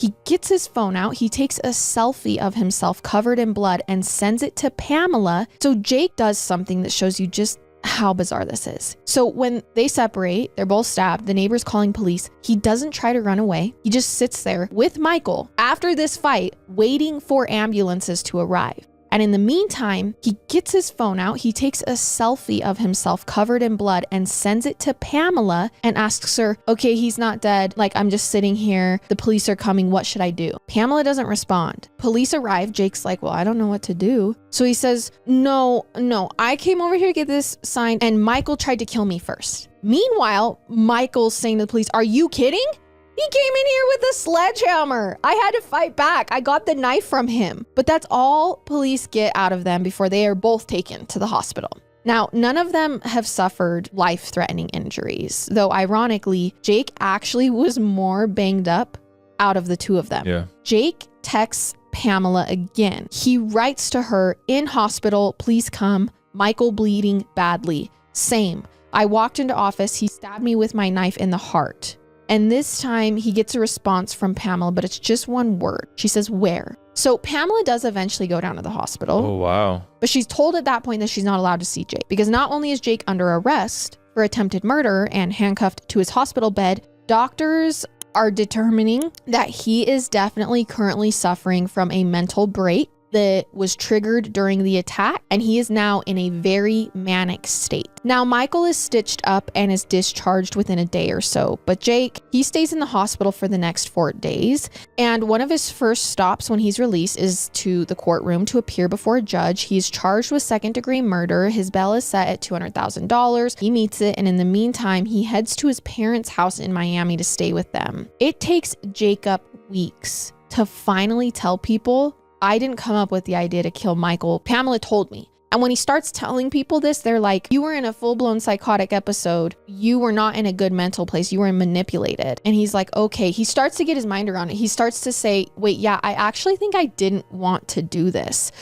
He gets his phone out. He takes a selfie of himself covered in blood and sends it to Pamela. So Jake does something that shows you just how bizarre this is. So when they separate, they're both stabbed, the neighbor's calling police. He doesn't try to run away. He just sits there with Michael after this fight, waiting for ambulances to arrive. And in the meantime, he gets his phone out. He takes a selfie of himself covered in blood and sends it to Pamela and asks her, okay, he's not dead. Like, I'm just sitting here. The police are coming. What should I do? Pamela doesn't respond. Police arrive. Jake's like, well, I don't know what to do. So he says, no, I came over here to get this signed and Michael tried to kill me first. Meanwhile, Michael's saying to the police, are you kidding? He came in here with a sledgehammer. I had to fight back. I got the knife from him. But that's all police get out of them before they are both taken to the hospital. Now, none of them have suffered life-threatening injuries, though ironically, Jake actually was more banged up out of the two of them. Yeah. Jake texts Pamela again. He writes to her, in hospital, please come. Michael bleeding badly. Same. I walked into office. He stabbed me with my knife in the heart. And this time he gets a response from Pamela, but it's just one word. She says, where? So Pamela does eventually go down to the hospital. Oh, wow. But she's told at that point that she's not allowed to see Jake because not only is Jake under arrest for attempted murder and handcuffed to his hospital bed, doctors are determining that he is definitely currently suffering from a mental break that was triggered during the attack, and he is now in a very manic state. Now, Michael is stitched up and is discharged within a day or so, but Jake, he stays in the hospital for the next 4 days, and one of his first stops when he's released is to the courtroom to appear before a judge. He's charged with second-degree murder. His bail is set at $200,000. He meets it, and in the meantime, he heads to his parents' house in Miami to stay with them. It takes Jacob weeks to finally tell people, I didn't come up with the idea to kill Michael. Pamela told me. And when he starts telling people this, they're like, you were in a full-blown psychotic episode. You were not in a good mental place. You were manipulated. And he's like, okay. He starts to get his mind around it. He starts to say, wait, yeah, I actually think I didn't want to do this.